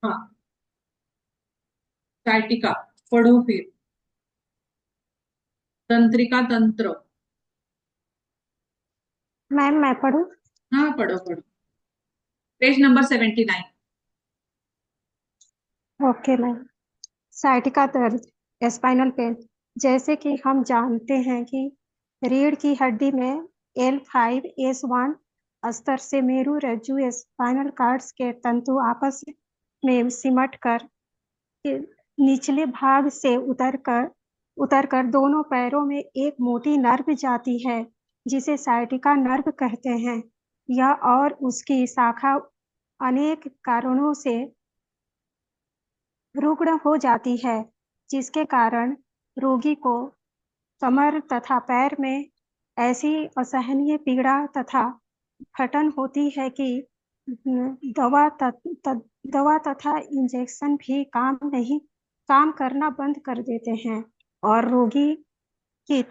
हाँ, साइटिका। पढ़ो फिर। तंत्रिका, तंत्र। मैम मैं पढ़ूं? हाँ, पढ़ो पढ़ो। Page number 79। Okay ma'am. Sciatica दर्द, स्पाइनल पेन। जैसे कि हम जानते हैं कि रीढ़ की हड्डी में L5S1 स्तर से मेरु रज्जु स्पाइनल कार्ड्स के तंतु आपस में सिमट कर निचले भाग से उतरकर दोनों पैरों में एक मोटी नर्व जाती है, जिसे साइटिका नर्व कहते हैं। यह और उसकी शाखा अनेक कारणों से रुग्ण हो जाती है, जिसके कारण रोगी को कमर तथा पैर में ऐसी असहनीय पीड़ा तथा फटन होती है कि दवा दवा तथा इंजेक्शन भी काम करना बंद कर देते हैं, और रोगी की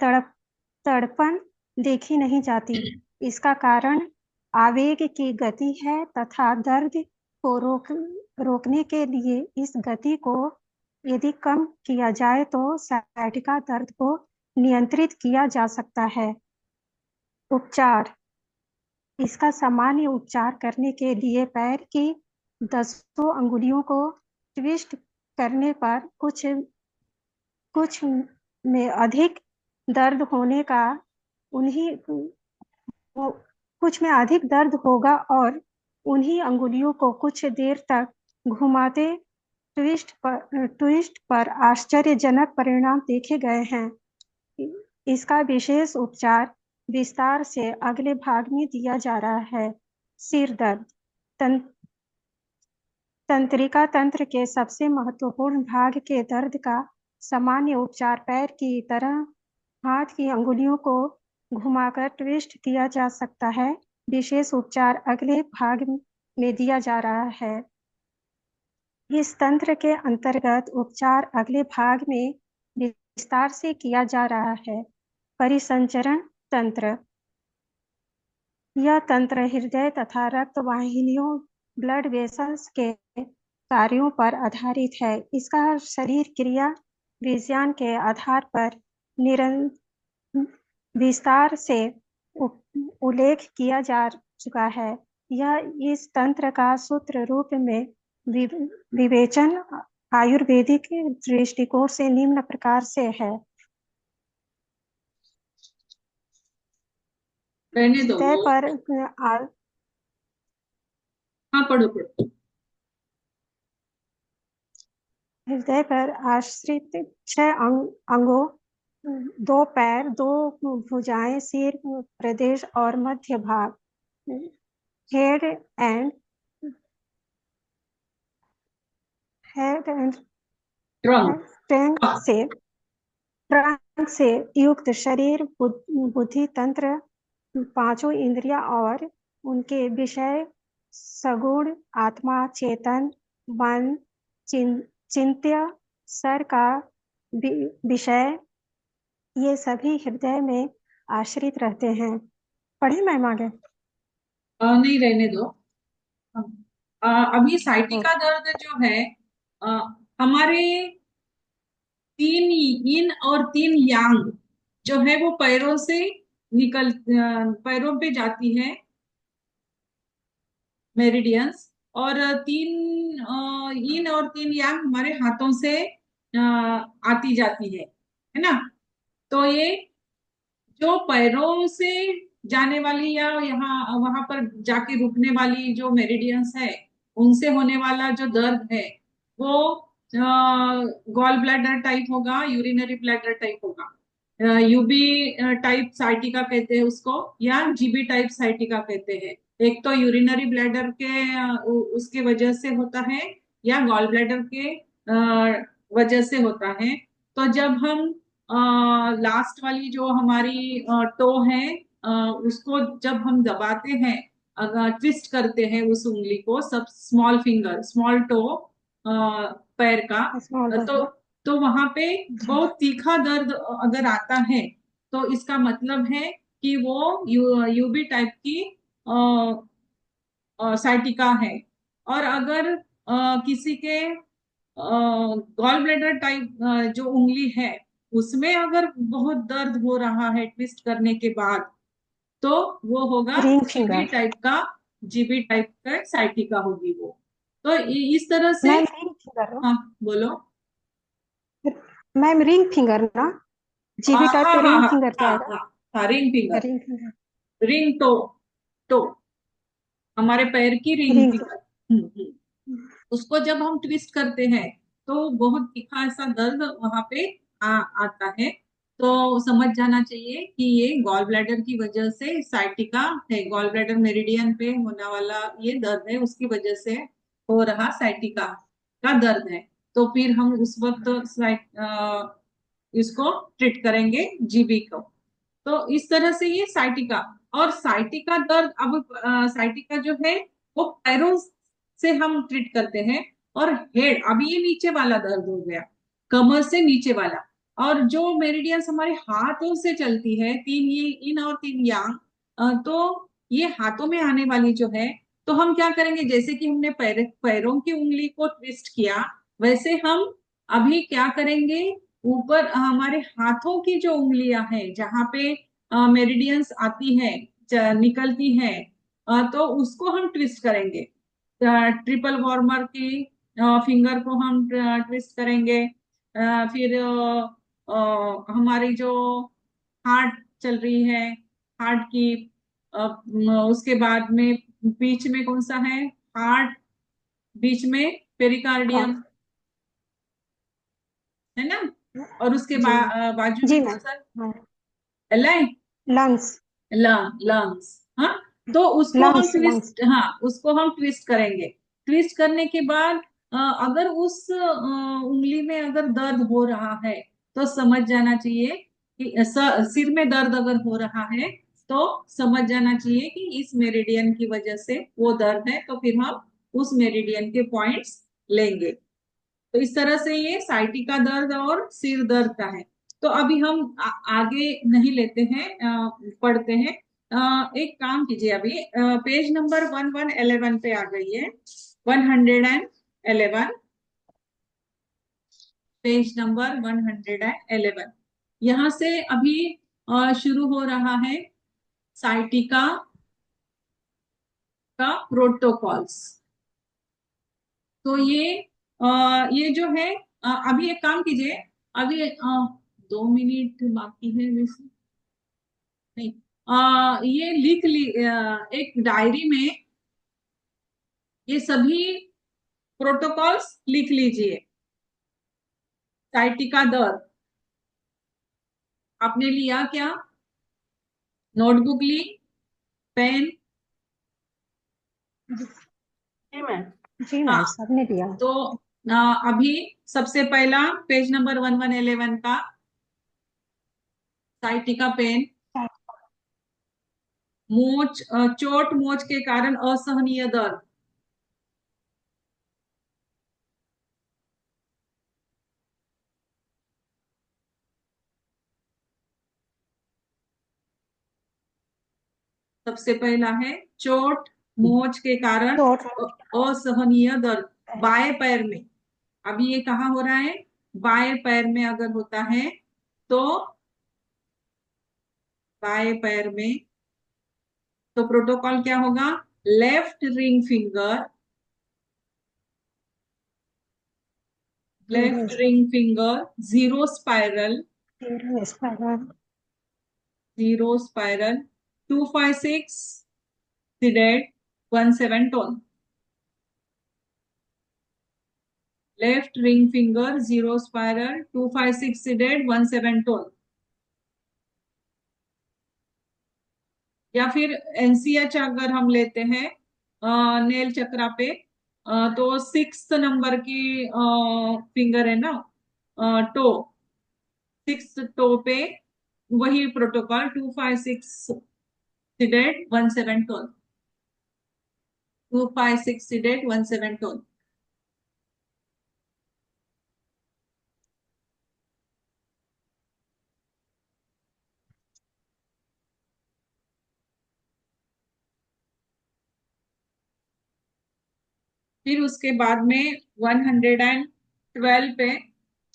तड़पन देखी नहीं जाती। इसका कारण आवेग की गति है तथा दर्द को रोकने के लिए इस गति को यदि कम किया जाए तो साइटिका दर्द को नियंत्रित किया जा सकता है। उपचार। इसका सामान्य उपचार करने के लिए पैर की 10 अंगुलियों को ट्विस्ट करने पर कुछ में अधिक दर्द होने का उन्हीं वो कुछ में अधिक दर्द होगा, और उन्हीं अंगुलियों को कुछ देर तक घुमाते ट्विस्ट पर आश्चर्यजनक परिणाम देखे गए हैं। इसका विशेष उपचार विस्तार से अगले भाग में दिया जा रहा है। सिर दर्द। तं, तंत्रिका तंत्र के सबसे महत्वपूर्ण भाग के दर्द का सामान्य उपचार पैर की तरह हाथ की अंगुलियों को घुमाकर ट्विस्ट किया जा सकता है। विशेष उपचार अगले भाग में दिया जा रहा है। इस तंत्र के अंतर्गत उपचार अगले भाग में विस्तार से किया जा रहा है। परिसंचरण तंत्र। यह तंत्र हृदय तथा रक्त वाहिनियों ब्लड वेसल्स के कार्यों पर आधारित है। इसका शरीर क्रिया विज्ञान के आधार पर विस्तार से उल्लेख किया जा चुका है। यह इस तंत्र का सूत्र रूप में विवेचन आयुर्वेदिक दृष्टिकोण से निम्न प्रकार से है। रहने दो हृदय वो। पर हाँ, पढ़ो पढ़ो। हृदय पर आश्रित 6 अंगों, 2 पैर, 2 भुजाएं, सिर प्रदेश और मध्य भाग, head and head and trunk. Tank से युक्त शरीर, बुद्धि तंत्र, पांचों इंद्रियां और उनके विषय, सगुण आत्मा, चेतन मन, चिंत्य सर का विषय, ये सभी हृदय में आश्रित रहते हैं। पढ़े मैम आगे? नहीं, रहने दो। अभी साइटिका ओके। दर्द जो है, अ, हमारे तीन यिन और तीन यांग जो है वो पैरों से पैरों पे जाती है, मेरिडियंस। और तीन यिन और तीन यांग हमारे हाथों से आती जाती है ना। तो ये जो पैरों से जाने वाली या यहाँ वहां पर जाके रुकने वाली जो मेरिडियंस है, उनसे होने वाला जो दर्द है वो गॉल ब्लैडर टाइप होगा, यूरिनरी ब्लैडर टाइप होगा। यूबी टाइप साइटिका कहते हैं उसको, या जीबी टाइप साइटिका कहते हैं। एक तो यूरिनरी ब्लैडर के उसके वजह से होता है, या गॉल ब्लैडर के वजह से होता है। तो जब हम लास्ट वाली जो हमारी टो है, उसको जब हम दबाते हैं, अगर ट्विस्ट करते हैं उस उंगली को, सब स्मॉल फिंगर स्मॉल टो पैर का, स्मॉल तो दर्द। वहां पे जी। बहुत तीखा दर्द अगर आता है, तो इसका मतलब है कि वो यूबी टाइप की साइटिका है। और अगर किसी के गॉल ब्लैडर टाइप जो उंगली है उसमें अगर बहुत दर्द हो रहा है ट्विस्ट करने के बाद, तो वो होगा रिंग जीबी फिंगर। टाइप का, जीबी टाइप का साइटिका होगी वो। तो इस तरह से। मैम रिंग फिंगर ना? हाँ, बोलो। मैम रिंग फिंगर ना? हाँ जीबी टाइप हाँ पे हाँ रिंग हाँ फिंगर हाँ जाएगा। हाँ हाँ, ring finger. Ring finger. Ring toe, हमारे पैर की रिंग रिंग फिंगर। उसको जब हम ट्विस्ट करते हैं तो बहुत तीखा ऐसा दर्द वहां पे आता है। तो समझ जाना चाहिए कि ये गॉल ब्लैडर की वजह से साइटिका है, गॉल ब्लैडर मेरिडियन पे होने वाला ये दर्द है, उसकी वजह से हो रहा साइटिका का दर्द है। तो फिर हम उस वक्त इसको ट्रीट करेंगे, जीबी को। तो इस तरह से ये साइटिका। और साइटिका दर्द, अब साइटिका जो है वो पैरों से हम ट्रीट करते हैं। और हेड, अभी ये नीचे वाला दर्द हो गया, कमर से नीचे वाला। और जो मेरिडियंस हमारे हाथों से चलती है, तीन ये इन और तीन यांग, तो ये हाथों में आने वाली जो है, तो हम क्या करेंगे, जैसे कि हमने पैरों की उंगली को ट्विस्ट किया, वैसे हम अभी क्या करेंगे, ऊपर हमारे हाथों की जो उंगलियां हैं जहां पे मेरिडियंस आती है, निकलती है, तो उसको हम ट्विस्ट करेंगे। ट्रिपल वार्मर की फिंगर को हम ट्विस्ट करेंगे। फिर हमारी जो हार्ट चल रही है, हार्ट की, उसके बाद में बीच में कौन सा है, हार्ट, बीच में पेरिकार्डियम, हाँ। है ना। और उसके जी मैम। बाजू में जी कौन मैम। सा, हाँ। L I, lungs. लंग्स। हाँ, तो उसको हम लंग्स लंग्स। ट्विस्ट, हाँ उसको हम ट्विस्ट करेंगे। ट्विस्ट करने के बाद अगर उस उंगली में अगर दर्द हो रहा है, तो समझ जाना चाहिए कि सिर में दर्द अगर हो रहा है, तो समझ जाना चाहिए कि इस मेरिडियन की वजह से वो दर्द है, तो फिर हम उस मेरिडियन के पॉइंट्स लेंगे। तो इस तरह से ये साइटिका दर्द और सिर दर्द का है। तो अभी हम आगे नहीं लेते हैं, पढ़ते हैं। एक काम कीजिए, अभी पेज नंबर 1111 पे आ गई है, 111, पेज नंबर 111। यहाँ से अभी शुरू हो रहा है साइटिका का प्रोटोकॉल्स। तो ये जो है, अभी एक काम कीजिए, अभी 2 मिनट बाकी है वैसे, नहीं, ये लिख ली, एक डायरी में ये सभी प्रोटोकॉल्स लिख लीजिए। साइटिका दर, आपने लिया क्या, नोटबुक ली, पेन? जी मैम। जी मैम, हाँ, सबने दिया। तो अभी सबसे पहला पेज नंबर 1111 का साइटिका पेन। मोच, चोट मोच के कारण असहनीय दर्द। सबसे पहला है चोट मोच के कारण चोट। असहनीय दर्द, बाएं पैर में। अभी ये कहाँ हो रहा है, बाएं पैर में अगर होता है, तो बाएं पैर में, तो प्रोटोकॉल क्या होगा, left ring finger, left ring finger, zero spiral, zero spiral, 256 seeded, 17 tone. Left ring finger, zero spiral, 256 seeded, 17 tone. या फिर एनसीएच अगर हम लेते हैं नेल चक्रा पे, तो 6 नंबर की फिंगर है ना, टो, 6 टो पे वही protocol, 256 seeded 17 tone, 256 seeded 17 tone. फिर उसके बाद में 112 पे,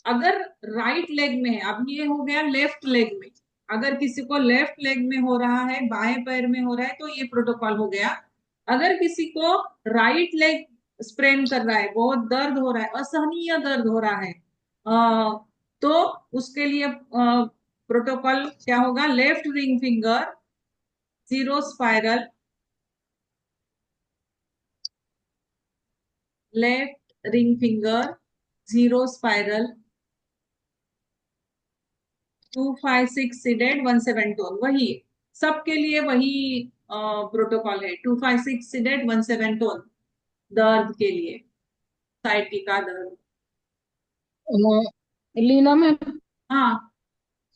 अगर राइट लेग में है, अब ये हो गया लेफ्ट लेग में, अगर किसी को लेफ्ट लेग में हो रहा है, बाएं पैर में हो रहा है, तो ये प्रोटोकॉल हो गया। अगर किसी को राइट लेग स्प्रेन कर रहा है, बहुत दर्द हो रहा है, असहनीय दर्द हो रहा है, तो उसके लिए प्रोटोकॉल क्या होगा? Left ring finger, zero spiral, left ring finger, zero spiral, 256 seeded 17 tone, वही सबके लिए वही प्रोटोकॉल है। 256 सीडेड 17 टोन दर्द के लिए, साइटिका दर्द। लीना मैम, हाँ,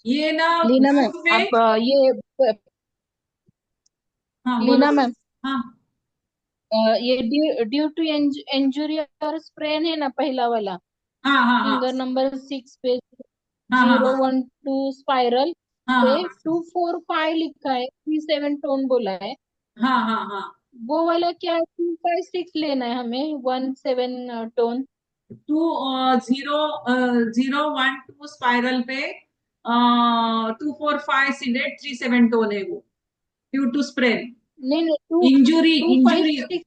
ये ना लीना मैम, बुक में। आप हाँ बोलो। लीना मैम, हाँ ये ड्यू टू इंजुरी और स्प्रेन है ना, पहला वाला हाँ हाँ हाँ फिंगर नंबर 6 पे हाँ हाँ हाँ 012 स्पाइरल हाँ पे हाँ 245 लिखा है, 37 टोन बोला है। हाँ हाँ हाँ। वो वाला क्या 256 लेना है हमें, 17 टोन। 012 स्पाइरल पे 245 सीडेड 37 टोन है वो, ड्यू टू स्प्रेन, नहीं नहीं, two injury two five injury. Six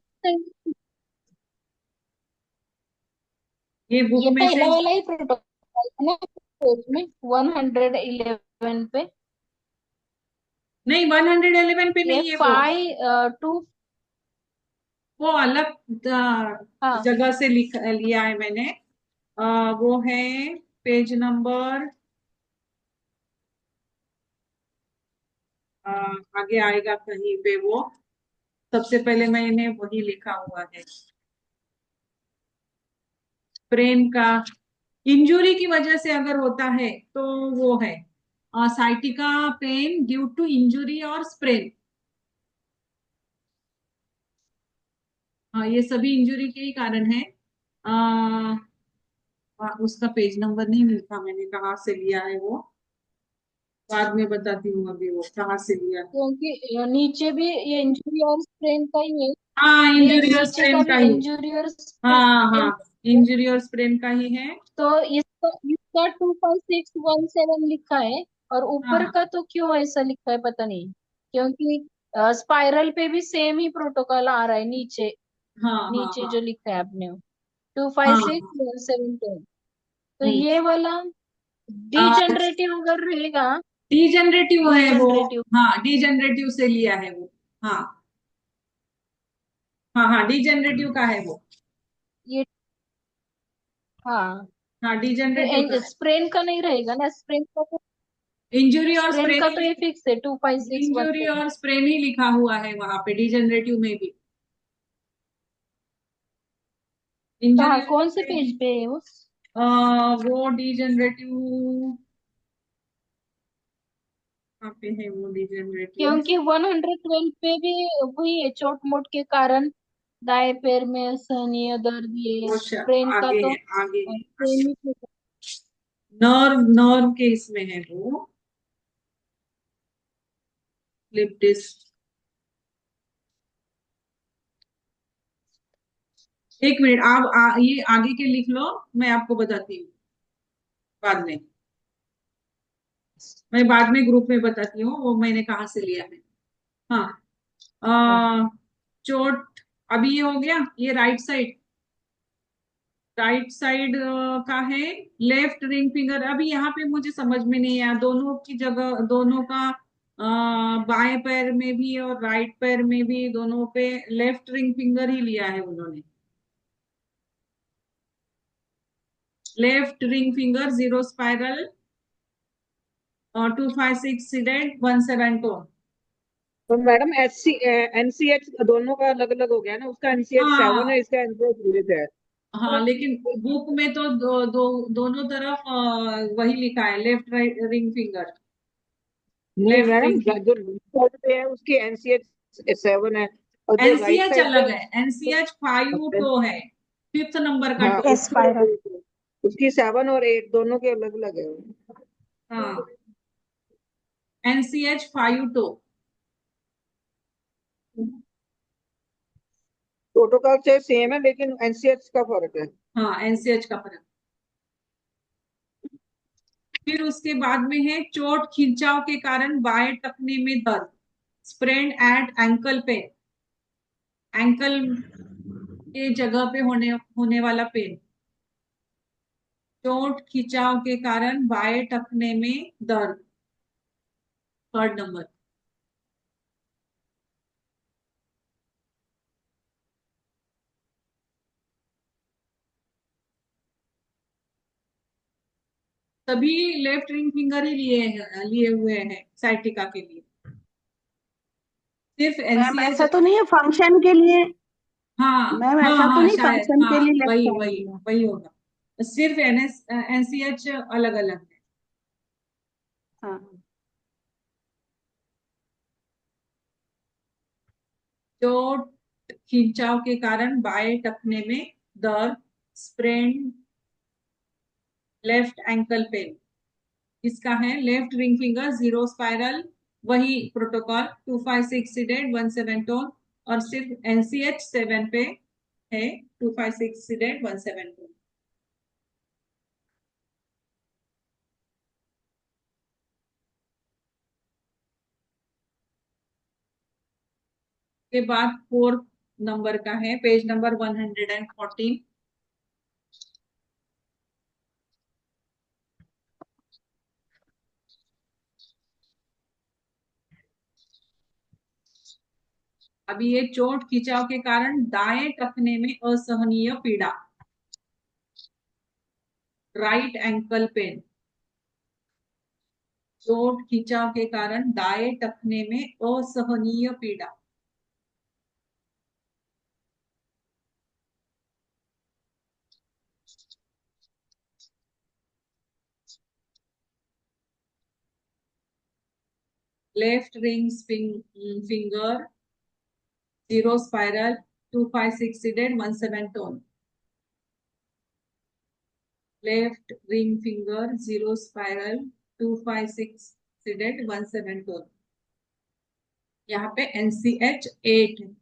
ये बुक ये में से। पहला वाला ही प्रोटोकॉल है ना, उसमें 111 पे नहीं, 111 पे ये नहीं है वो। 5 2। वो अलग हाँ, जगह से लिया है मैंने। वो है पेज नंबर, आगे आएगा कहीं पे वो। सबसे पहले मैंने वही लिखा हुआ है, ब्रेन का इंजुरी की वजह से अगर होता है तो वो है sciatica pain due to injury और स्प्रेन। हाँ, ये सभी इंजुरी के ही कारण है। उसका पेज नंबर नहीं लिखा मैंने, कहाँ से लिया है वो, बाद में बताती हूँ, अभी वो कहाँ से लिया है। क्योंकि नीचे भी ये इंजुरी और स्प्रेन का ही है। हाँ, ये इंजुरी और नीचे स्प्रेन का का भी ही। इंजुरी और हाँ स्प्रेन, हाँ, इंजुरी और स्प्रेन का ही है। तो इसका इसका 25617 लिखा है, और ऊपर हाँ का तो क्यों ऐसा लिखा है पता नहीं। क्योंकि स्पाइरल पे भी सेम ही प्रोटोकॉल आ रहा है नीचे, हाँ हाँ नीचे हाँ जो लिखा है आपने, टू फाइव हाँ सिक्स हाँ। वन सेवन टू तो हम्म। ये वाला डीजनरेटिव अगर रहेगा, डीजनरेटिव है वो। डीजनरेटिव हाँ, डीजनरेटिव से लिया है वो। हाँ हाँ हाँ, डीजनरेटिव का है वो। ये, हाँ, हाँ, डीजनरेटिव का तो है। स्प्रेन का नहीं रहेगा ना, इंजुरी और स्प्रेन स्प्रेन का तो ही, ये फिक्स है 25617। इंजुरी और स्प्रेन ही लिखा हुआ है वहां पे डीजनरेटिव में भी। इंजुरी कहाँ, और कौन से स्प्रेन ही। पेज पे है वो? वो डीजनरेटिव कहाँ पे है वो डीजनरेटिव? क्योंकि 112 पे भी वही है, चोट मोट के कारण दाएं पैर में असहनीय दर्द, ये वो स्प्रेन का आगे तो है, आगे है, आगे। सेम ही। नर्व नर्व के इसमें है वो, स्लिप डिस्क। एक मिनट, आप ये आगे के लिख लो, मैं आपको बताती हूँ बाद में। मैं बाद में ग्रुप में बताती हूँ वो मैंने कहाँ से लिया है। हाँ, हाँ, चोट। अभी ये हो गया, ये राइट साइड, राइट साइड का है। लेफ्ट रिंग फिंगर, अभी यहाँ पे मुझे समझ में नहीं आया, दोनों की जगह दोनों का बाएं पैर में भी और राइट पैर में भी, दोनों पे लेफ्ट रिंग फिंगर ही लिया है उन्होंने। Left ring finger, zero spiral, 256 seeded 17 tone. तो मैडम एनसीएच दोनों का अलग अलग हो गया ना, उसका एनसीएच 7 हाँ है, इसका एनसीएच 8 है। हाँ, लेकिन बुक में तो दोनों तरफ वही लिखा है, लेफ्ट राइट रिंग फिंगर, नहीं लेफ्ट मैडम, रिंग फिंगर। जो लेफ्ट साइड पे है उसकी एनसीएच 7 है, और जो राइट एनसीएच साइड पे अलग है, एनसीएच 5 है, टो है, फिफ्थ नंबर का हाँ टो। एस्पायरल। उसकी 7 और 8 दोनों के अलग अलग है। हाँ, एनसीएच 5 टो। प्रोटोकॉल से सेम है लेकिन एनसीएच का फर्क है। हाँ, एनसीएच का फर्क। फिर उसके बाद में है चोट खिंचाव के कारण बाएं टखने में दर्द, sprain at ankle pain, ankle के जगह पे होने वाला पेन। चोट खिंचाव के कारण बाएं टखने में दर्द, थर्ड नंबर। सभी लेफ्ट रिंग फिंगर ही लिए हुए हैं साइटिका के लिए। सिर्फ मैम एनसीएच, ऐसा तो नहीं है फंक्शन के लिए? हाँ मैम हाँ ऐसा तो हाँ, नहीं शायद फंक्शन हाँ, के लिए लेफ्ट वही साइड वही दिया? वही होगा। सिर्फ एनसीएच अलग अलग है। हाँ। चोट खिंचाव के कारण बाएं टखने में दर्द, स्प्रेन लेफ्ट एंकल पेन। इसका है left ring finger, zero spiral, वही प्रोटोकॉल 256 सीडेड 17 टोन, और सिर्फ एनसीएच 7 पे है 256 सीडेड 17 टोन। के बाद फोर्थ नंबर का है पेज नंबर 114। अभी ये चोट खिंचाव के कारण दाएं टखने में असहनीय पीड़ा, राइट एंकल पेन। चोट खिंचाव के कारण दाएं टखने में असहनीय पीड़ा। Left ring finger, zero spiral 256 seeded 17 tone. Left ring finger, zero spiral 256 seeded 17 tone. यहाँ पे एनसीएच 8 है।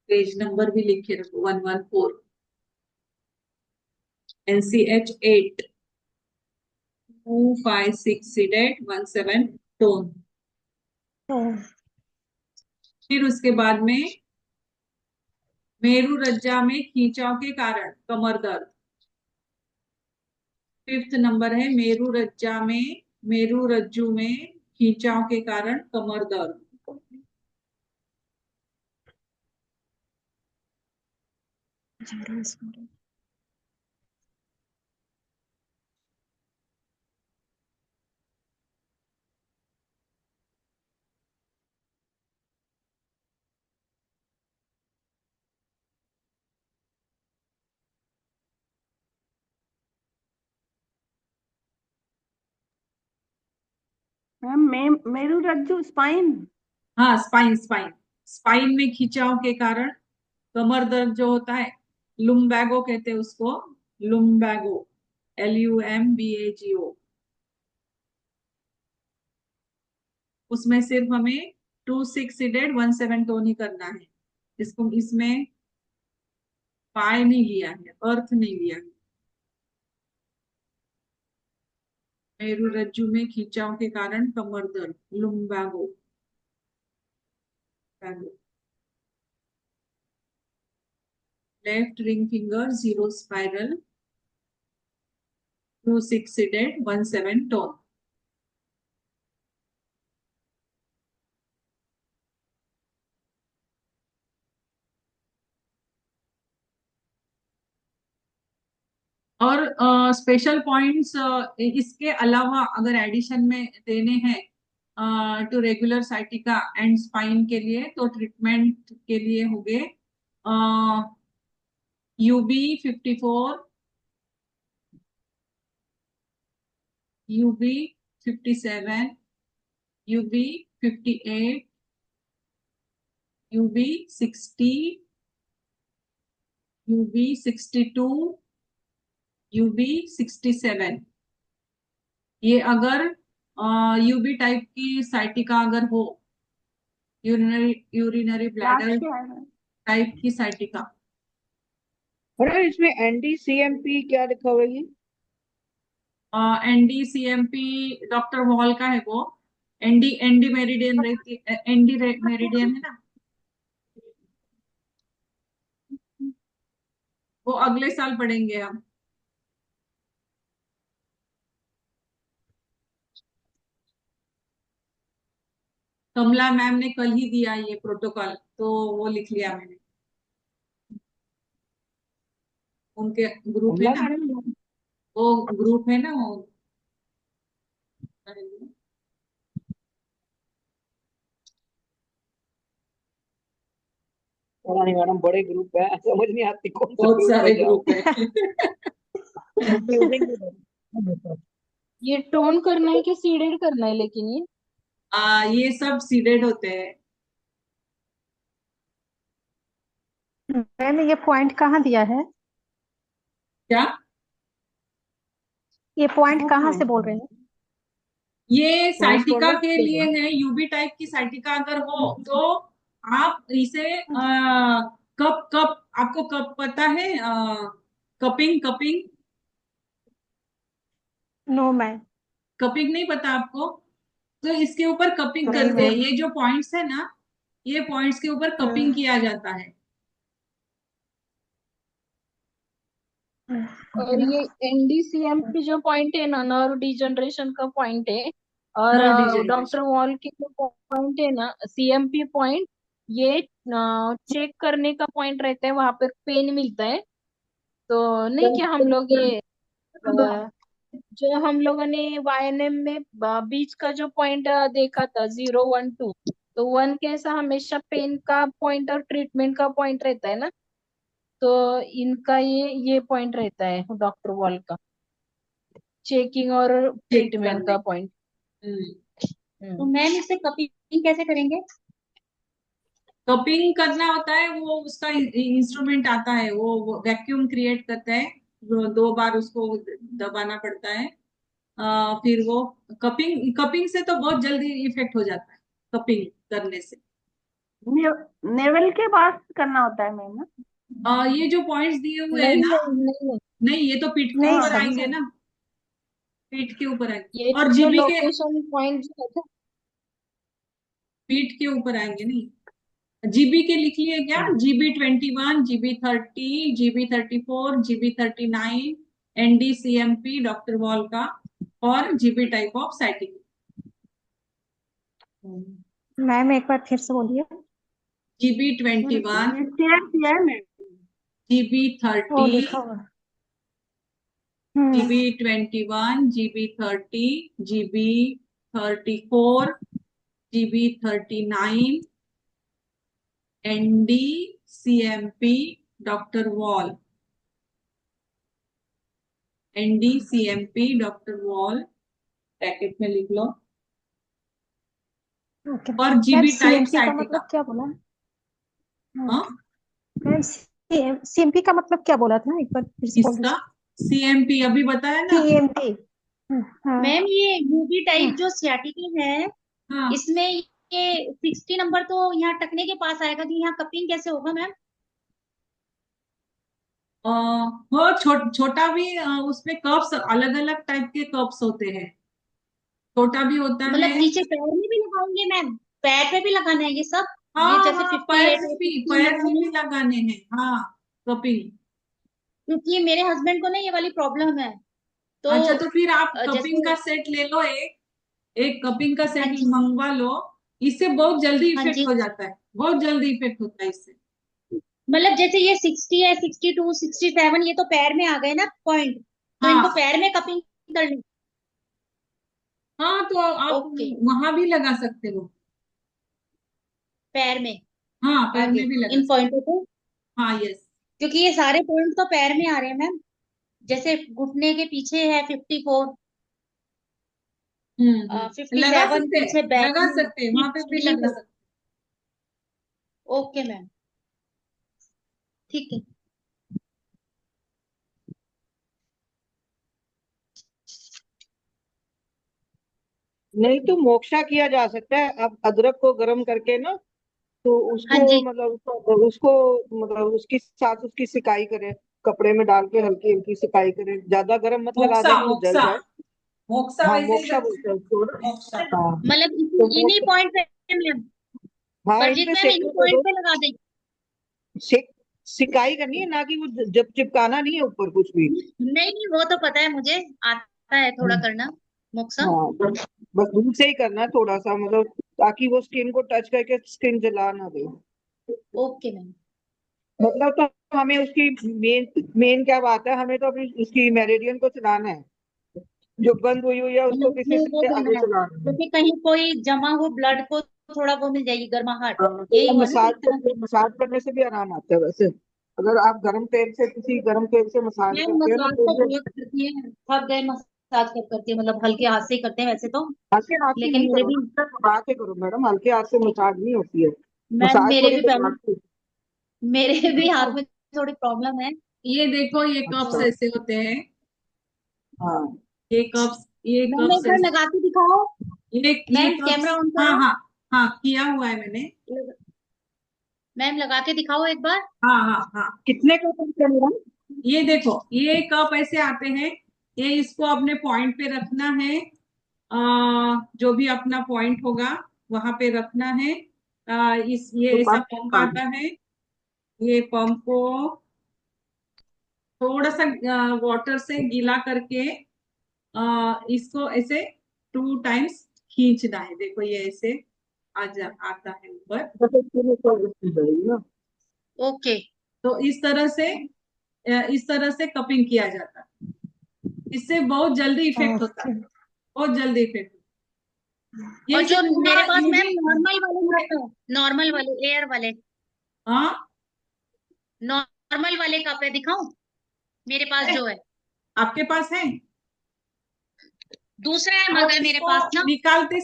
पेज नंबर भी लिखे रखो 114। NCH 8 256 seeded 17 tone. फिर उसके बाद में मेरू रज्जा में खींचाव के कारण कमर दर्द। फिफ्थ नंबर है मेरू रज्जू में खींचाव के कारण कमर दर्द। मैम मेरू रज्जु स्पाइन। हाँ, स्पाइन स्पाइन। स्पाइन में खिंचाव के कारण कमर दर्द जो होता है, लुम्बैगो कहते हैं उसको, लुम्बैगो, LUMBAGO। उसमें सिर्फ हमें 26 सीडेड 17 टोन ही करना है। इसको इसमें पाए नहीं लिया है, अर्थ नहीं लिया है। मेरू रज्जु में खिंचाव के कारण कमर दर्द, lumbago. Left ring finger, zero spiral 26 seeded 17 tone. और स्पेशल पॉइंट्स इसके अलावा अगर एडिशन में देने हैं to regular sciatica and spine के लिए, तो ट्रीटमेंट के लिए हो गए UB54, UB57, UB58, UB60, UB62, UB67। ये अगर UB टाइप की साइटिका अगर हो, यूरिनरी लास्ट ब्लैडर क्या है मैम? टाइप की साइटिका। अरे इसमें NDCMP क्या लिखा हुआ है ये? NDCMP डॉक्टर वॉल का है वो। एनडी एनडी मेरिडियन रहती, एनडी मेरिडियन है ना, वो अगले साल पढ़ेंगे हम। कमला मैम ने कल ही दिया ये प्रोटोकॉल, तो वो लिख लिया मैंने। उनके ग्रुप है कमला ना, मैडम? वो ग्रुप है ना वो। पता नहीं मैडम, बड़े ग्रुप है, समझ नहीं आती कौन सा बहुत ग्रुप सारे में जाओ। ग्रुप है। कंफ्यूजिंग भी बहुत है। ये टोन करना है कि सीडेड करना है, लेकिन ये ये सब सीडेड होते हैं। मैम ये पॉइंट कहाँ दिया है? क्या? ये पॉइंट कहाँ से बोल रहे हैं? ये साइटिका कॉरेस्पॉन्डेंस के लिए है। यूबी टाइप की साइटिका अगर हो तो आप इसे कप कप, आपको कप पता है? Cupping cupping no ma'am. Cupping नहीं पता आपको? तो इसके ऊपर कपिंग नहीं करते हैं। मैम। ये जो पॉइंट्स है ना, ये पॉइंट्स के ऊपर कपिंग हम्म, किया जाता है। और ये NDCMP जो पॉइंट है ना, नर्व डिजनरेशन का पॉइंट है। और नर्व डॉक्टर डिजेनरेशन। वॉल के जो पॉइंट है ना, CMP पॉइंट, ये चेक करने का पॉइंट रहता है, वहां पे पेन मिलता है। तो नहीं क्या हम लोग ये जो हम लोगों ने YNM में बीच का जो पॉइंट देखा था 0, 1, 2, तो 1 कैसा हमेशा पेन का पॉइंट और ट्रीटमेंट का पॉइंट रहता है ना, तो इनका ये पॉइंट रहता है डॉक्टर वॉल का, चेकिंग और चेक ट्रीटमेंट करने। का पॉइंट। तो मैम इससे कपिंग कैसे करेंगे? कपिंग करना होता है, वो उसका इंस्ट्रूमेंट आता है, वो वैक्यूम क्रिएट करता है। 2 बार उसको दबाना पड़ता है। फिर वो कपिंग कपिंग से तो बहुत जल्दी इफेक्ट हो जाता है, कपिंग करने से। नेवल के पास करना होता है मैम ना? ये जो पॉइंट्स दिए हुए हैं नहीं ना, नहीं नहीं, नहीं ये तो पीठ के नहीं ऊपर सर। आएंगे ना, पीठ के ऊपर ये आएंगे। और जो जीबी के लोकेशन पॉइंट जो है ना, पीठ के ऊपर आएंगे नहीं। जीबी के लिख लिए क्या? GB 21, GB 30, GB 34, GB 39, NDCMP doctor wall का, और GB type of sighting. Ma'am एक बार फिर से बोलिए। GB फिर 21, ये शेयर किया है मैम। GB वो 30, लिखा हुआ है। GB 21, GB 30, GB 34, GB 39, NDCMP doctor wall, NDCMP doctor wall bracket में लिख लो। ओके और मैम। जीबी टाइप सीएमपी का साइटिका। मतलब क्या बोला? हाँ, ओके मैम। सीएमपी का मतलब क्या बोला था, एक बार फिर से बोल इसका दीजिए। CMP अभी बताया ना। सीएमपी। हाँ। मैम ये यूवी टाइप जो सियाटिका है, हाँ, इसमें ये 60 नंबर तो यहाँ टकने के पास आएगा, तो यहाँ कपिंग कैसे होगा मैम? वो छोटा भी, उसमें कप्स अलग अलग टाइप के कप्स होते हैं। छोटा भी होता मतलब है। नीचे पैर में भी लगाएंगे मैम? पैर पे भी लगाना है ये सब? ये हाँ जैसे हाँ, 58 और 60 पैर में लगाने भी हैं? लगाने हैं। हाँ, कपिंग। क्योंकि मेरे हस्बैंड को ना ये वाली प्रॉब्लम है, तो अच्छा, तो फिर आप कपिंग जैसे, का सेट ले लो, एक एक कपिंग का हाँ सेट जी, मंगवा लो। इससे बहुत जल्दी हाँ इफेक्ट जी, हो जाता है, बहुत जल्दी इफेक्ट होता है इससे। मतलब जैसे ये 60 है, 62, 67, ये तो पैर में आ गए ना पॉइंट, तो इनको हाँ पैर में कपिंग करनी? हाँ, तो आप ओके, वहां भी लगा सकते हो। पैर में हाँ, पैर आगे में भी लगा इन सकते पॉइंटों को? हो। हाँ, यस। क्योंकि ये सारे पॉइंट तो पैर में आ रहे हैं मैम, जैसे घुटने के पीछे है 54, लगा 57 सकते हैं, पीछे बैक लगा में, सकते हैं, वहां पे भी लगा सकते ओके मैम, ठीक है। नहीं तो मोक्षा किया जा सकता है। अब अदरक को गर्म करके ना, तो हाँ उसको जी। मतलब उसकी साथ उसकी सिकाई करें, कपड़े में डाल के हल्की हल्की सिकाई करें, ज्यादा गर्म मत लगा मोक्सा दें कि वो जल मोक्सा जाए। मोक्सा हाँ, वैसे ही मोक्षा करते बोलते हैं। हैं उसको ना। मोक्सा। हाँ, मतलब तो इन्हीं वो, पॉइंट पे मैम, हाँ, इन परजीत पे मैम इन्हीं सेकने को पॉइंट दो। पे लगा दें। सिक सिकाई करनी है ना, कि वो जब चिपकाना नहीं है ऊपर कुछ भी। नहीं नहीं, वो तो पता है मुझे, आता है थोड़ा करना मोक्सा। हाँ, बस दूर से ही करना है थोड़ा सा, मतलब ताकि वो स्किन को टच करके स्किन जला ना दे। Okay ma'am. मतलब तो हमें उसकी मेन मेन क्या बात है, हमें तो अपनी उसकी मेरिडियन को चलाना है, जो बंद हुई हुई है उसको मतलब किसी उसमें वो से आगे देना है, चलाना है। जैसे कहीं कोई जमा हुआ ब्लड को थोड़ा वो मिल जाएगी, गर्माहट। यही तो हुआ ना एक तरह से। मसाज करने से भी आराम आता है वैसे। अगर आप किसी गर्म तेल से मसाज मैम करते हो ना, मसाज तो तो ये बहुत करती है, थक गए मसाज कर करके, मतलब हल्के हाथ से ही करते हैं वैसे तो। हल्के हाथ से लेकिन नहीं मेरे करो भी, ना, दबा के करो मैडम, हल्के हाथ से मसाज नहीं होती है। मैम मसाज मेरे थोड़ी भी दबा पहले, के। मेरे भी हाथ में थोड़ी प्रॉब्लम है। ये देखो, ये कप्स अच्छा। ऐसे होते हैं। हाँ, ये मैम एक कप्स बार ऐसे। लगा के दिखाओ। ये मैम कैमरा कप्स। ऑन हाँ करो। हाँ। हाँ, किया हुआ है मैंने। मैम लगा के दिखाओ एक बार। हाँ हाँ हाँ। कितने का खर्च है मैडम? ये देखो, ये कप ऐसे आते हैं। ये इसको अपने पॉइंट पे रखना है। जो भी अपना पॉइंट होगा वहां पे रखना है। ये तो ऐसा कम पंप आता है। ये पंप को थोड़ा सा वाटर से गीला करके इसको ऐसे 2 टाइम्स खींचना है। देखो, ये ऐसे आता है ऊपर। ना। ओके। तो इस तरह से कपिंग किया जाता है। इससे बहुत जल्दी इफेक्ट होता ओके। है। बहुत जल्दी इफेक्ट होता है। और ये जो सिर्फ पूरा मेरे पास मैम यूरिन। नॉर्मल वाले होते हैं, नॉर्मल वाले एयर वाले, हाँ। नॉर्मल वाले कप है, दिखाऊं मेरे पास है? जो है? आपके पास है? दूसरा है तो मगर मेरे इसको पास ना। निकालते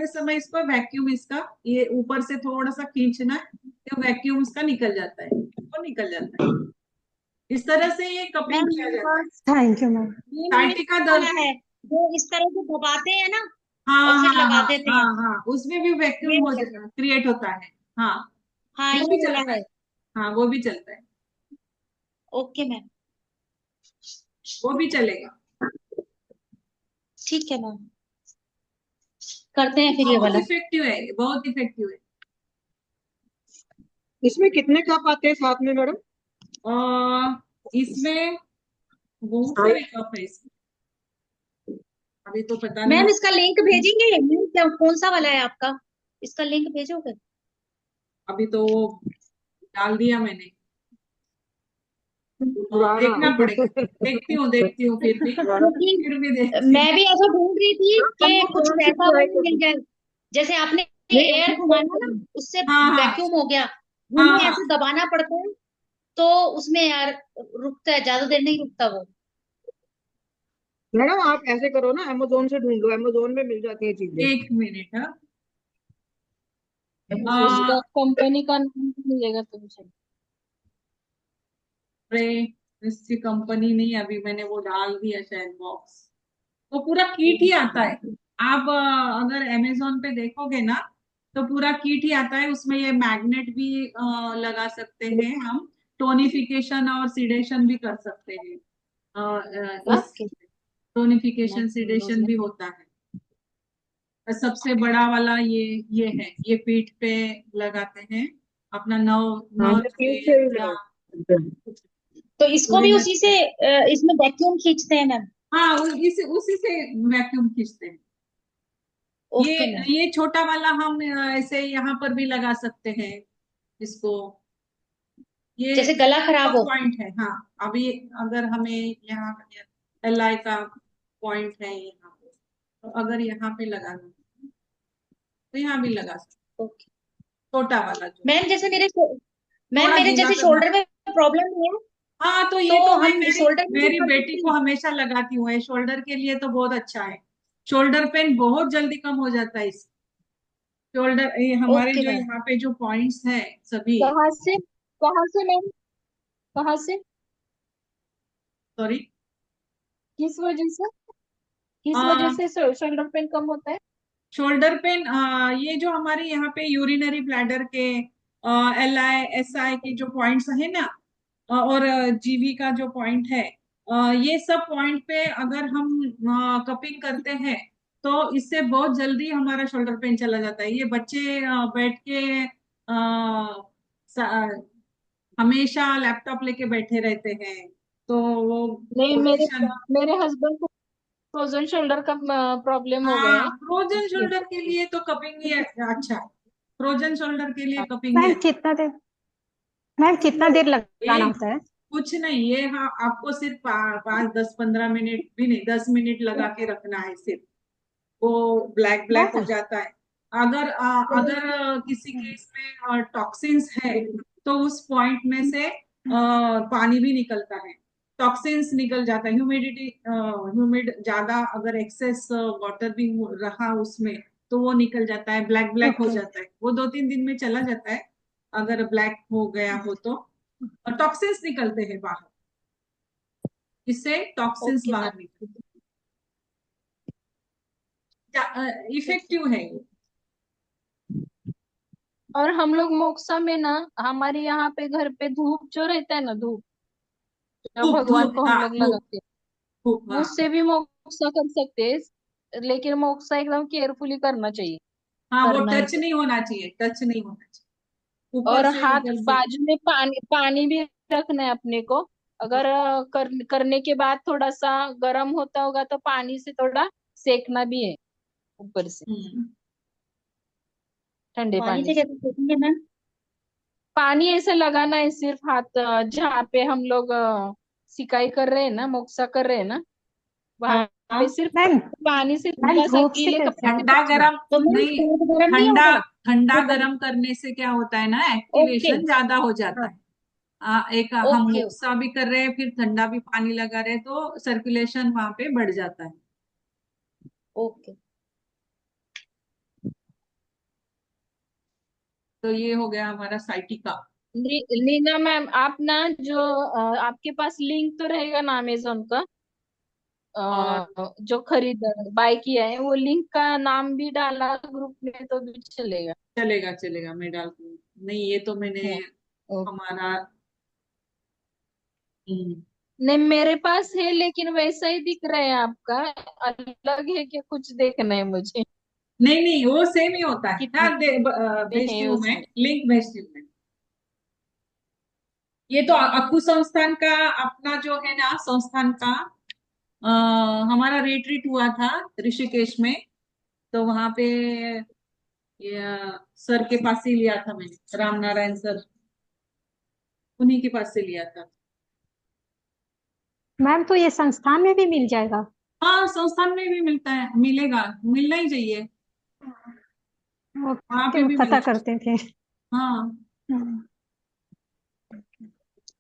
समय इसको वैक्यूम, इसका ये ऊपर से थोड़ा सा खींचना है, तो वैक्यूम इसका निकल जाता है। वो निकल जाता है। इस तरह से ये कपिंग मैम किया मेरे जाता है। पास थैंक यू मैम। ये साइटिका वाला दर्द। है, जो इस तरह से दबाते हैं ना और हाँ फिर हाँ लगा हाँ देते हैं। हाँ हाँ, उसमें भी ये वैक्यूम हो वाला, जाता, क्रिएट होता है। हाँ, हाँ वो ये भी वाला चलता है। है। हाँ, वो भी चलता है। Okay ma'am. वो भी चलेगा। ठीक है मैम, करते हैं फिर ये बहुत वाला। इफेक्टिव है, बहुत इफेक्टिव है। इसमें कितने कप आते हैं साथ में मैडम? और इसमें बहुत सारे कप है इसमें। अभी तो पता नहीं। मैम इसका लिंक भेजेंगे, लिंक कौन सा वाला है आपका? इसका लिंक भेजोगे? अभी तो वो डाल दिया मैंने। पुराना। देखना पड़ेगा। देखती हूँ फिर भी। क्योंकि फिर भी देखती मैं हूँ। भी ऐसा ढूंढ रही थी हम कि वो कुछ कौन सी वैसा ट्राई वाला मिल जाए, जैसे आपने नहीं, एयर घुमाना ना, उससे हाँ हाँ वैक्यूम हो गया, हाँ हमें हाँ। ऐसे दबाना पड़ता है तो उसमें यार रुकता है, ज्यादा देर नहीं रुकता वो। मैडम आप ऐसे करो ना, अमेजोन से ढूंढ लो, अमेजोन में मिल जाती है चीजें। एक मिनट। हाँ। उसका कंपनी का नाम मिलेगा तुमसे। अरे, इसकी कंपनी नहीं, अभी मैंने वो डाल दिया शायद बॉक्स। वो पूरा किट ही आता है। आप अगर अमेजोन पे देखोगे ना, तो पूरा किट ही आता है। उसमें ये मैग्नेट भी लगा सकते हैं हम। टोनिफिकेशन और सिडेशन भी कर सकते हैं। इस ओके। टोनिफिकेशन सिडेशन भी होता है। और सबसे बड़ा वाला ये है। ये पीठ पे लगाते हैं, अपना हाँ, नर्व मैं पे पीठ से ही या लगा। तो इसको पूरे भी में। उसी से इसमें वैक्यूम खींचते हैं मैम? हाँ, उसी से वैक्यूम खींचते हैं। Okay ma'am. ये छोटा वाला हम ऐसे यहाँ पर भी लगा सकते हैं इसको। ये जैसे गला खराब हो। पॉइंट है। हाँ, अभी अगर हमें यहाँ LI का पॉइंट है यहाँ पे, तो अगर यहाँ पे लगाना तो यहाँ भी लगा सकते ओके हैं, छोटा वाला जो मैम, जैसे मैम थोड़ा मेरे गीला जैसे करना। शोल्डर में प्रॉब्लम है, हाँ, तो तो ये तो मैं हम मेरी शोल्डर में भी मेरी कर बेटी सकते को हैं? हमेशा लगाती हूँ। ये शोल्डर के लिए तो बहुत अच्छा है। शोल्डर पेन बहुत जल्दी कम हो जाता है इस शोल्डर, ये हमारे ओके जो मैम। यहाँ पे जो पॉइंट्स हैं सभी। कहाँ से, कहाँ से मैम, कहाँ से, सॉरी। किस वजह से? किस वजह से शोल्डर पेन कम होता है? शोल्डर पेन ये जो हमारे यहाँ पे यूरिनरी ब्लैडर के LI SI के जो पॉइंट्स है ना, और GV का जो पॉइंट है, ये सब पॉइंट पे अगर हम कपिंग करते हैं तो इससे बहुत जल्दी हमारा शोल्डर पेन चला जाता है। ये बच्चे बैठ के हमेशा लैपटॉप लेके बैठे रहते हैं, तो वो नहीं, मेरे पोजीशन। मेरे हस्बैंड को फ्रोजन शोल्डर का प्रॉब्लम हो गया हाँ, है। फ्रोजन इसलिए शोल्डर के लिए तो कपिंग ही अच्छा है। फ्रोजन शोल्डर के लिए कपिंग ही मैम अच्छा कितना देर मैम कितना देर है। लगाना होता है? कुछ नहीं, ये हाँ आपको सिर्फ 5 10 15 मिनट भी नहीं, 10 मिनट लगा के रखना है सिर्फ। वो ब्लैक ब्लैक बहुत हो है। जाता है। अगर किसी केस में टॉक्सिन्स है तो उस पॉइंट में से पानी भी निकलता है, टॉक्सिन्स निकल जाता है। ह्यूमिडिटी ह्यूमिड ज्यादा अगर एक्सेस वाटर भी रहा उसमें तो वो निकल जाता है, ब्लैक ब्लैक हो ओके जाता है। वो 2 3 दिन में चला जाता है अगर ब्लैक हो गया हो तो। टॉक्सिन्स निकलते हैं बाहर, इससे टॉक्सिन्स ओके बाहर मैम। निकलते हैं। इफेक्टिव है ये। और हम लोग मोक्सा में ना, हमारे यहाँ पे घर पे धूप जो रहता है ना, धूप जो धूप भगवान धूप को हम हाँ, लोग धूप लगाते धूप हैं, हाँ। उससे भी मोक्सा कर सकते हैं। लेकिन मोक्सा एकदम केयरफुली करना चाहिए, हाँ, वो करना है टच तो। नहीं होना चाहिए, टच नहीं होना चाहिए, ऊपर और से हाथ ऊपर से। बाजू में पानी पानी भी रखना है अपने को। अगर करने के बाद थोड़ा सा गर्म होता होगा तो पानी से थोड़ा सेकना भी है ऊपर से, हम्म। ठंडे पानी पानी से से। कैसे सीखेंगे मैम? पानी ऐसे लगाना है सिर्फ हाथ, जहाँ पे हम लोग सिकाई कर रहे हैं ना, मोक्सा कर रहे हैं ना, वहां हाँ पे हाँ। सिर्फ मैम पानी से मैम थोड़ा सा धूप से गीले कैसे? कपड़े ठंडा से। गरम तो मैम नहीं, पेट गरम नहीं ठंडा होगा? ठंडा तो गरम करने से क्या होता है ना, ओके। एक्टिवेशन ज्यादा हो जाता हाँ। है। एक हम ओके। मुक्सा भी कर रहे हैं फिर ठंडा भी पानी लगा रहे हैं तो सर्कुलेशन वहां पे बढ़ जाता है। ओके। तो ये हो गया हमारा साइटिका। लीना मैम, आप ना जो आपके पास लिंक तो रहेगा ना अमेजोन का, और जो खरीद बाय किया है, वो लिंक का नाम भी डाला ग्रुप में तो भी चलेगा? चलेगा चलेगा, मैं डाल दूंगी। नहीं, ये तो मैंने हाँ। ओके। हमारा हम्म, नहीं, मेरे पास है लेकिन वैसा ही दिख रहा है आपका। अलग है कि कुछ देखना है मुझे? नहीं नहीं, वो सेम ही होता है। कितने हाँ, भेजती है हूँ मैं, उसमें? लिंक भेजती हूँ मैं। ये तो अक्कू संस्थान का अपना जो है ना, संस्थान का अ, हमारा रिट्रीट हुआ था ऋषिकेश में, तो वहां पे ये सर के पास ही लिया था मैंने, राम नारायण सर, उन्हीं के पास से लिया था। मैम तो ये संस्थान में भी मिल जाएगा? हाँ, संस्थान में भी मिलता है, मिलेगा, मिलना ही चाहिए। वहां ओके, पे वो भी पता मिलता है। करते थे। हाँ,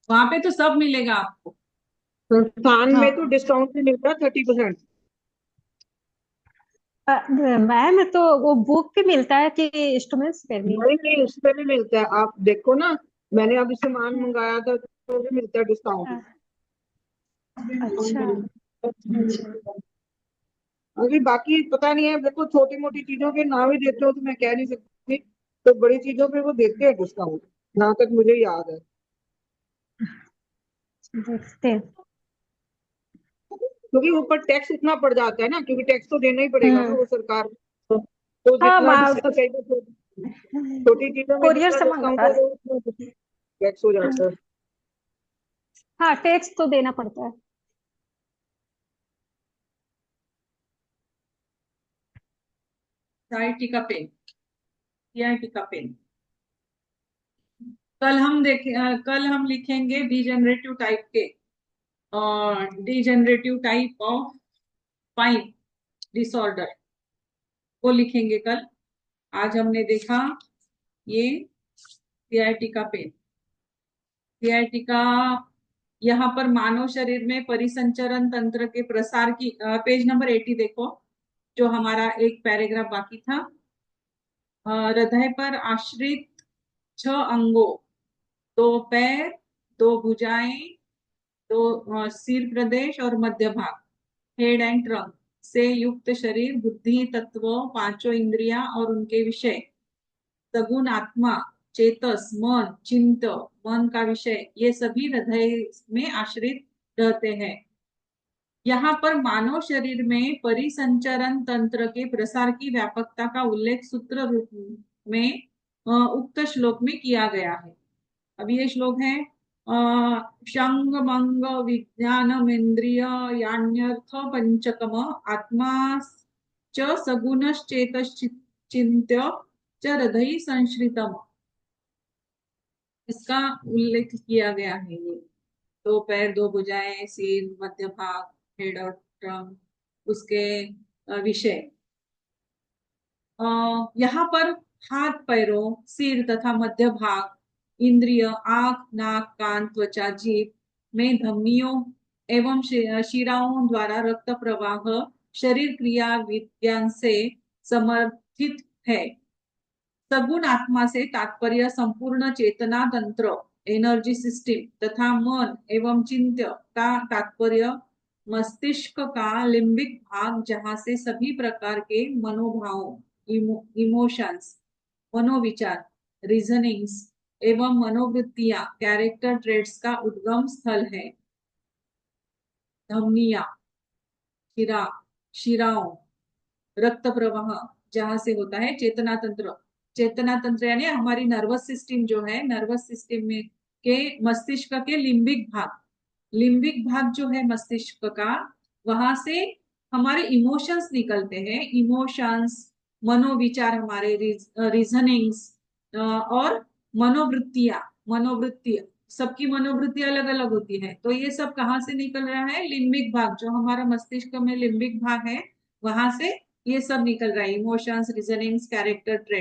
वहां पे तो सब मिलेगा आपको। संस्थान में तो हाँ डिस्काउंट भी मिलता है 30%। मैम तो वो बुक भी मिलता है कि इंस्ट्रूमेंट्स पे भी? नहीं नहीं, उस पे भी मिलता है, आप देखो ना। मैंने अभी सामान मंगाया था तो भी मिलता है डिस्काउंट। अच्छा अच्छा। अभी बाकी पता नहीं है, देखो छोटी मोटी चीजों के नाम ही देते हो तो मैं कह नहीं सकती। तो बड़ी चीजों पे वो देते हैं डिस्काउंट, जहाँ तक मुझे याद है। देखते हैं। क्योंकि ऊपर टैक्स इतना पड़ जाता है ना, क्योंकि टैक्स तो देना ही पड़ेगा ना हम्म। वो सरकार को। तो हाँ जितना कई बार छोटी चीजों में कोरियर जितना से डिस्काउंट मंगाता हो है। जाए उतना टैक्स हो जाता है। हाँ टैक्स तो देना पड़ता है। CIT का पेन, CIT का पेन। कल हम लिखेंगे डिजेनरेटिव टाइप के और degenerative type of spine disorder, वो लिखेंगे कल। आज हमने देखा ये CIT का पेन। CIT का यहाँ पर मानव शरीर में परिसंचरण तंत्र के प्रसार की पेज नंबर 80 देखो, जो हमारा एक पैराग्राफ बाकी था। हृदय पर आश्रित 6 अंगों, 2 पैर, 2 भुजाएं, सिर प्रदेश और मध्य भाग, हेड एंड ट्रंक, से युक्त शरीर, बुद्धि तत्व, पांचों इंद्रिया और उनके विषय, सगुण आत्मा, चेतस, मन, चिंत, मन का विषय, ये सभी हृदय में आश्रित रहते हैं। यहाँ पर मानव शरीर में परिसंचरण तंत्र के प्रसार की व्यापकता का उल्लेख सूत्र रूप में उक्त श्लोक में किया गया है। अब ये श्लोक है शंग मंग विज्ञानम इंद्रिय यान्यर्थ पंचकम आत्मा च सगुणश्चेतश्चिन्त्य च हृदय संश्रितम, इसका उल्लेख किया गया है। ये दो पैर, दो भुजाएं, सिर, मध्य भाग, हेड और ट्रंक, उसके विषय। यहाँ पर हाथ, पैरों, सिर तथा मध्य भाग, इंद्रिय, आंख, नाक, कान, त्वचा, जीभ में धमनियों एवं शिराओं द्वारा रक्त प्रवाह शरीर क्रिया विज्ञान से समर्थित है। सगुण आत्मा से तात्पर्य संपूर्ण चेतना तंत्र, एनर्जी सिस्टम तथा मन एवं चिंत्य का तात्पर्य मस्तिष्क का लिम्बिक भाग, जहां से सभी प्रकार के मनोभावों, इमोशंस, मनोविचार, रीजनिंग्स एवं मनोवृत्तियां, कैरेक्टर ट्रेड्स का उद्गम स्थल है। धमनियां, शिराओं, रक्त प्रवाह जहां से होता है। चेतना तंत्र, चेतना तंत्र यानी हमारी नर्वस सिस्टम जो है, नर्वस सिस्टम में के मस्तिष्क के लिम्बिक भाग जो है मस्तिष्क का, वहां से हमारे इमोशंस निकलते हैं। इमोशंस, मनोविचार, हमारे रीजनिंग्स और मनोवृत्ति, सबकी मनोवृत्ति अलग अलग होती है। तो ये सब कहाँ से निकल रहा है? लिम्बिक भाग, जो हमारा मस्तिष्क में लिम्बिक भाग है, वहां से ये सब निकल रहा है। Emotions, reasonings, character trait